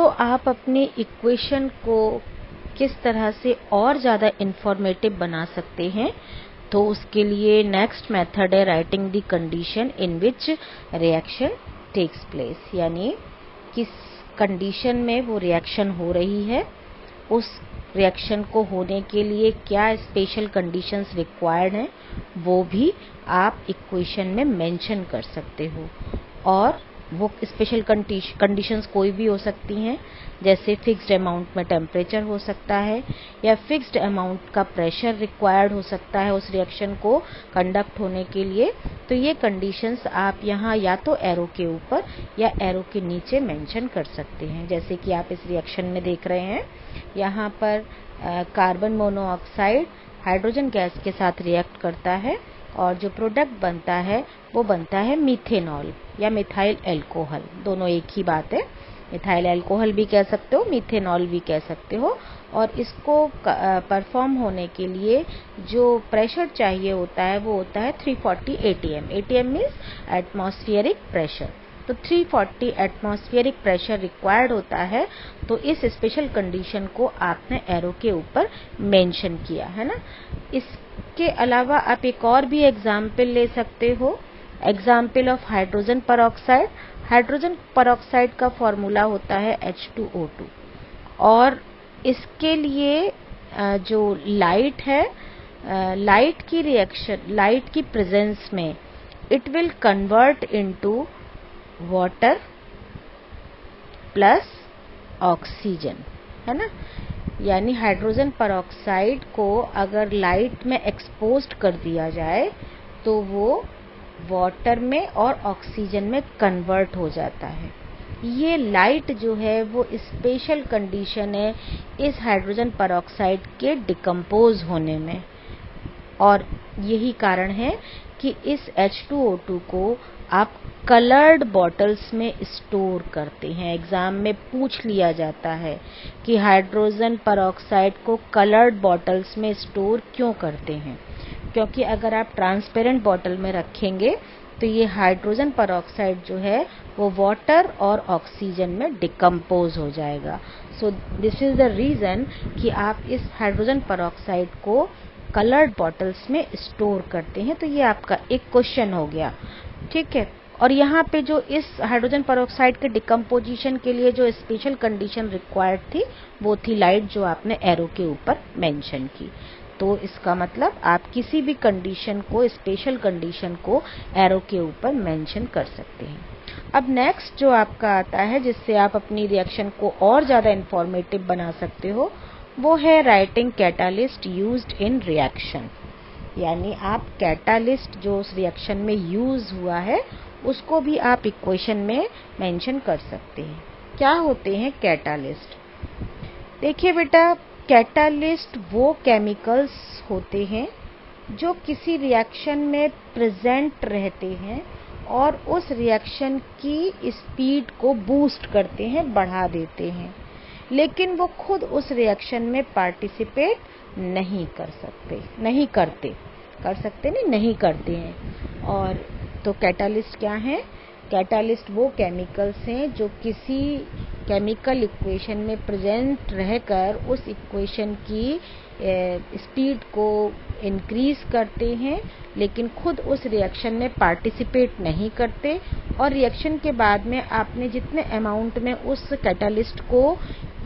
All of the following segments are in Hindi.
आप अपनी इक्वेशन को किस तरह से और ज़्यादा इंफॉर्मेटिव बना सकते हैं, तो उसके लिए नेक्स्ट मेथड है writing the condition in which reaction takes place, यानी किस कंडीशन में वो रिएक्शन हो रही है, उस रिएक्शन को होने के लिए क्या स्पेशल कंडीशंस रिक्वायर्ड हैं, वो भी आप इक्वेशन में मेंशन कर सकते हो। और वो स्पेशल कंडीशंस कोई भी हो सकती हैं, जैसे फिक्स्ड अमाउंट में टेम्परेचर हो सकता है, या फिक्स्ड अमाउंट का प्रेशर रिक्वायर्ड हो सकता है उस रिएक्शन को कंडक्ट होने के लिए। तो ये कंडीशंस आप यहाँ या तो एरो के ऊपर या एरो के नीचे मेंशन कर सकते हैं। जैसे कि आप इस रिएक्शन में देख रहे हैं, यहाँ पर कार्बन मोनोऑक्साइड हाइड्रोजन गैस के साथ रिएक्ट करता है और जो प्रोडक्ट बनता है वो बनता है मीथेनॉल या मिथाइल अल्कोहल। दोनों एक ही बात है, मिथाइल अल्कोहल भी कह सकते हो, मीथेनॉल भी कह सकते हो। और इसको परफॉर्म होने के लिए जो प्रेशर चाहिए होता है वो होता है 340 atm। atm means atmospheric pressure. तो 340 एटमॉस्फेरिक प्रेशर रिक्वायर्ड होता है। तो इस स्पेशल कंडीशन को आपने एरो के ऊपर मेंशन किया है ना। इसके अलावा आप एक और भी एग्जाम्पल ले सकते हो, example of hydrogen peroxide. Hydrogen peroxide का फॉर्मूला होता है H2O2 और इसके लिए जो लाइट है, लाइट की रिएक्शन, लाइट की प्रेजेंस में it will convert into water plus oxygen, है ना। यानी हाइड्रोजन परऑक्साइड को अगर लाइट में एक्सपोज्ड कर दिया जाए तो वो वाटर में और ऑक्सीजन में कन्वर्ट हो जाता है। ये लाइट जो है वो स्पेशल कंडीशन है इस हाइड्रोजन परऑक्साइड के डिकम्पोज होने में, और यही कारण है कि इस H2O2 को आप कलर्ड बॉटल्स में स्टोर करते हैं। एग्जाम में पूछ लिया जाता है कि हाइड्रोजन परऑक्साइड को कलर्ड बॉटल्स में स्टोर क्यों करते हैं, क्योंकि अगर आप ट्रांसपेरेंट बॉटल में रखेंगे तो ये हाइड्रोजन परऑक्साइड जो है वो वाटर और ऑक्सीजन में डिकम्पोज हो जाएगा। So this is the reason कि आप इस हाइड्रोजन परऑक्साइड को कलर्ड बॉटल्स में स्टोर करते हैं। तो ये आपका एक क्वेश्चन हो गया, ठीक है। और यहाँ पे जो इस हाइड्रोजन परऑक्साइड के डिकम्पोजिशन के लिए जो स्पेशल कंडीशन रिक्वायर्ड थी वो थी लाइट, जो आपने एरो के ऊपर मेंशन की। तो इसका मतलब आप किसी भी कंडीशन को, स्पेशल कंडीशन को एरो के ऊपर मेंशन कर सकते हैं। अब नेक्स्ट जो आपका आता है जिससे आप अपनी रिएक्शन को और ज़्यादा इंफॉर्मेटिव बना सकते हो, वो है writing catalyst used in reaction. यानी आप कैटालिस्ट जो उस रिएक्शन में यूज हुआ है उसको भी आप इक्वेशन में मेंशन कर सकते हैं। क्या होते हैं कैटालिस्ट? देखिए बेटा, कैटालिस्ट वो केमिकल्स होते हैं जो किसी रिएक्शन में प्रेजेंट रहते हैं और उस रिएक्शन की स्पीड को बूस्ट करते हैं, बढ़ा देते हैं, लेकिन वो खुद उस रिएक्शन में पार्टिसिपेट नहीं करते हैं। और तो कैटालिस्ट क्या है? कैटालिस्ट वो केमिकल्स हैं जो किसी केमिकल इक्वेशन में प्रेजेंट रहकर उस इक्वेशन की स्पीड को इंक्रीज करते हैं, लेकिन खुद उस रिएक्शन में पार्टिसिपेट नहीं करते, और रिएक्शन के बाद में आपने जितने अमाउंट में उस कैटालिस्ट को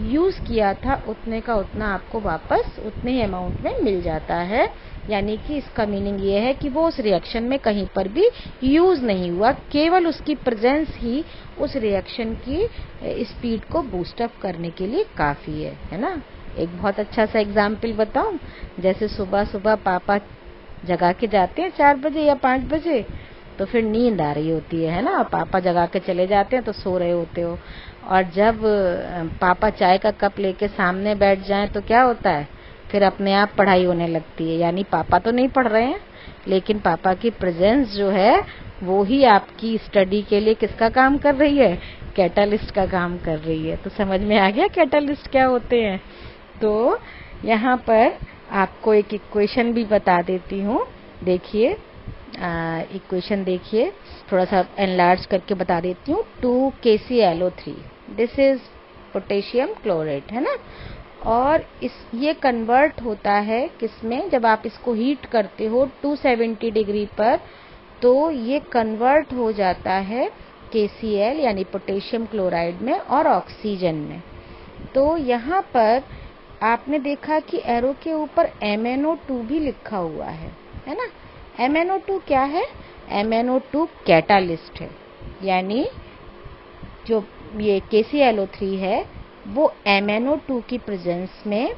यूज किया था उतने का उतना आपको वापस उतने ही अमाउंट में मिल जाता है। यानी कि इसका मीनिंग ये है कि वो उस रिएक्शन में कहीं पर भी यूज नहीं हुआ, केवल उसकी प्रेजेंस ही उस रिएक्शन की स्पीड को बूस्ट अप करने के लिए काफी है ना। एक बहुत अच्छा सा एग्जाम्पल बताऊं, जैसे सुबह सुबह पापा जगा के जाते हैं 4 बजे या 5 बजे, तो फिर नींद आ रही होती है ना, पापा जगा के चले जाते हैं तो सो रहे होते हो, और जब पापा चाय का कप लेके सामने बैठ जाएं तो क्या होता है, फिर अपने आप पढ़ाई होने लगती है। यानी पापा तो नहीं पढ़ रहे हैं, लेकिन पापा की प्रेजेंस जो है वो ही आपकी स्टडी के लिए किसका काम कर रही है? कैटालिस्ट का काम कर रही है। तो समझ में आ गया कैटालिस्ट क्या होते हैं। तो यहाँ पर आपको एक इक्वेशन भी बता देती हूँ, देखिए इक्वेशन थोड़ा सा एनलार्ज करके बता देती हूँ। 2KClO3 this is potassium chloride, है ना। और ये कन्वर्ट होता है किसमें, जब आप इसको हीट करते हो 270 डिग्री पर, तो ये कन्वर्ट हो जाता है KCl यानी पोटेशियम क्लोराइड में और ऑक्सीजन में। तो यहाँ पर आपने देखा कि एरो के ऊपर MnO2 भी लिखा हुआ है ना। MnO2 क्या है? MnO2 कैटालिस्ट है, यानी जो ये KClO3 है वो MnO2 की प्रेजेंस में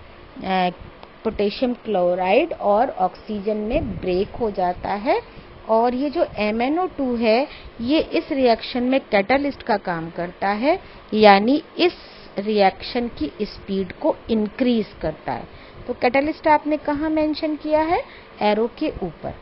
पोटेशियम क्लोराइड और ऑक्सीजन में ब्रेक हो जाता है, और ये जो MnO2 है ये इस रिएक्शन में कैटालिस्ट का काम करता है, यानी इस रिएक्शन की स्पीड को इंक्रीज करता है। तो कैटालिस्ट आपने कहाँ मेंशन किया है? एरो के ऊपर।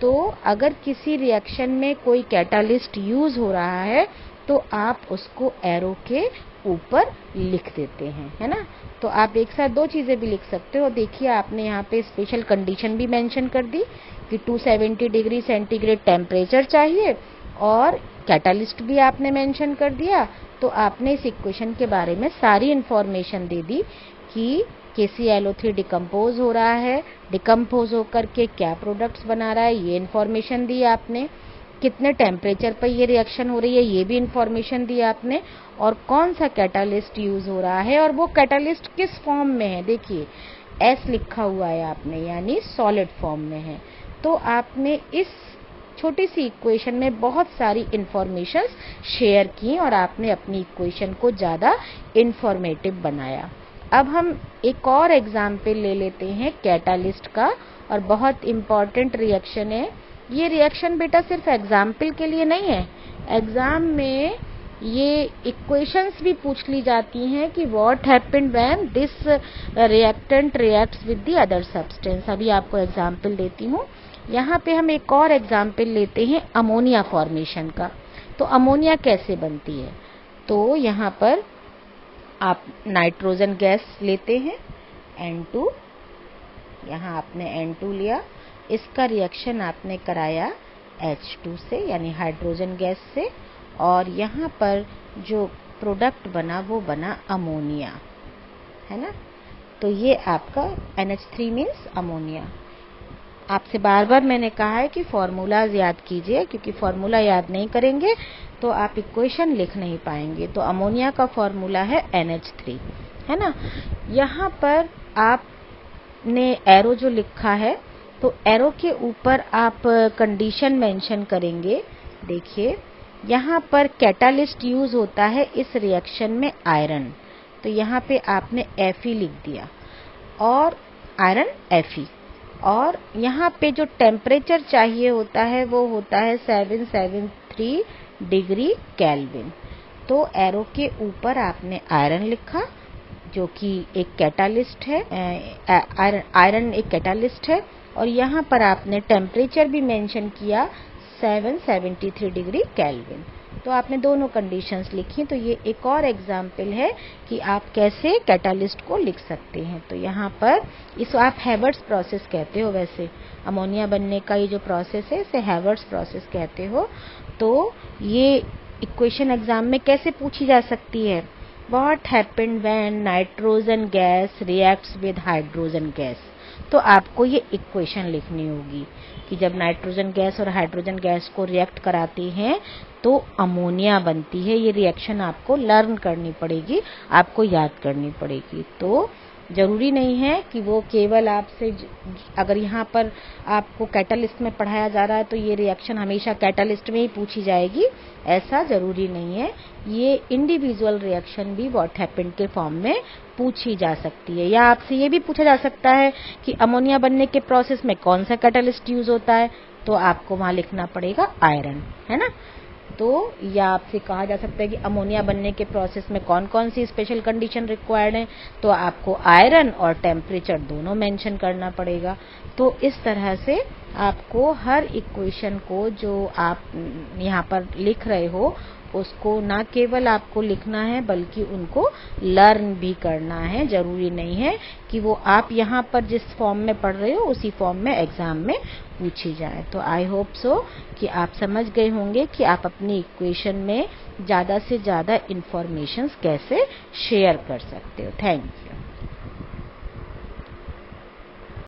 तो अगर किसी रिएक्शन में कोई कैटालिस्ट यूज हो रहा है तो आप उसको एरो के ऊपर लिख देते हैं, है ना। तो आप एक साथ दो चीजें भी लिख सकते हो। देखिए आपने यहाँ पे स्पेशल कंडीशन भी मेंशन कर दी कि 270 डिग्री सेंटीग्रेड टेम्परेचर चाहिए, और कैटालिस्ट भी आपने मेंशन कर दिया। तो आपने इस इक्वेशन के बारे में सारी इंफॉर्मेशन दे दी कि KClO3 डिकम्पोज हो रहा है, डिकम्पोज होकर के क्या प्रोडक्ट्स बना रहा है ये इंफॉर्मेशन दी आपने, कितने टेम्परेचर पर ये रिएक्शन हो रही है ये भी इंफॉर्मेशन दी आपने, और कौन सा कैटालिस्ट यूज हो रहा है और वो कैटालिस्ट किस फॉर्म में है। देखिए S लिखा हुआ है आपने, यानी सॉलिड फॉर्म में है। तो आपने इस छोटी सी इक्वेशन में बहुत सारी इंफॉर्मेशन शेयर की और आपने अपनी इक्वेशन को ज़्यादा इंफॉर्मेटिव बनाया। अब हम एक और एग्जाम्पल ले लेते हैं कैटालिस्ट का, और बहुत इम्पॉर्टेंट रिएक्शन है ये। रिएक्शन बेटा सिर्फ एग्जाम्पल के लिए नहीं है, एग्जाम में ये इक्वेशंस भी पूछ ली जाती हैं कि what happened when this reactant reacts with the other substance. अभी आपको एग्जाम्पल देती हूँ। यहाँ पे हम एक और एग्जाम्पल लेते हैं अमोनिया फॉर्मेशन का। तो अमोनिया कैसे बनती है? तो यहाँ पर आप नाइट्रोजन गैस लेते हैं N2, यहाँ आपने N2 लिया, इसका रिएक्शन आपने कराया H2 से यानी हाइड्रोजन गैस से, और यहाँ पर जो प्रोडक्ट बना वो बना अमोनिया, है ना। तो ये आपका NH3 मीन्स अमोनिया। आपसे बार बार मैंने कहा है कि फॉर्मूलाज याद कीजिए, क्योंकि फॉर्मूला याद नहीं करेंगे तो आप इक्वेशन लिख नहीं पाएंगे। तो अमोनिया का फॉर्मूला है NH3, है ना। यहाँ पर आपने एरो जो लिखा है, तो एरो के ऊपर आप कंडीशन मेंशन करेंगे। देखिए यहाँ पर कैटालिस्ट यूज होता है इस रिएक्शन में आयरन, तो यहाँ पे आपने Fe लिख दिया, और आयरन Fe, और यहाँ पे जो टेम्परेचर चाहिए होता है वो होता है 773 डिग्री केल्विन। तो एरो के ऊपर आपने आयरन लिखा जो कि एक कैटालिस्ट है, आयरन एक कैटालिस्ट है, और यहाँ पर आपने टेम्परेचर भी मेंशन किया 773 डिग्री केल्विन। तो आपने दोनों कंडीशंस लिखी। तो ये एक और एग्जाम्पल है कि आप कैसे कैटालिस्ट को लिख सकते हैं। तो यहाँ पर इसको आप हैवर्ट्स प्रोसेस कहते हो। वैसे अमोनिया बनने का ये जो प्रोसेस है इसे हैवर्ट्स प्रोसेस कहते हो। तो ये इक्वेशन एग्जाम में कैसे पूछी जा सकती है? What happened when nitrogen gas reacts with hydrogen gas. तो आपको ये इक्वेशन लिखनी होगी कि जब नाइट्रोजन गैस और हाइड्रोजन गैस को रिएक्ट कराती हैं तो अमोनिया बनती है। ये रिएक्शन आपको लर्न करनी पड़ेगी, आपको याद करनी पड़ेगी। तो जरूरी नहीं है कि वो केवल आपसे, अगर यहाँ पर आपको कैटालिस्ट में पढ़ाया जा रहा है तो ये रिएक्शन हमेशा कैटालिस्ट में ही पूछी जाएगी, ऐसा जरूरी नहीं है। ये इंडिविजुअल रिएक्शन भी व्हाट हैपेंड के फॉर्म में पूछी जा सकती है। या आपसे ये भी पूछा जा सकता है कि अमोनिया बनने के प्रोसेस में कौन सा कैटालिस्ट यूज होता है, तो आपको वहां लिखना पड़ेगा आयरन, है ना। तो या आपसे कहा जा सकता है कि अमोनिया बनने के प्रोसेस में कौन कौन सी स्पेशल कंडीशन रिक्वायर्ड है, तो आपको आयरन और टेम्परेचर दोनों मेंशन करना पड़ेगा। तो इस तरह से आपको हर इक्वेशन को जो आप यहाँ पर लिख रहे हो उसको ना केवल आपको लिखना है बल्कि उनको लर्न भी करना है। जरूरी नहीं है कि वो आप यहाँ पर जिस फॉर्म में पढ़ रहे हो उसी फॉर्म में एग्जाम में पूछी जाए। तो आई होप सो कि आप समझ गए होंगे कि आप अपनी इक्वेशन में ज़्यादा से ज़्यादा इंफॉर्मेशंस कैसे शेयर कर सकते हो। Thank you.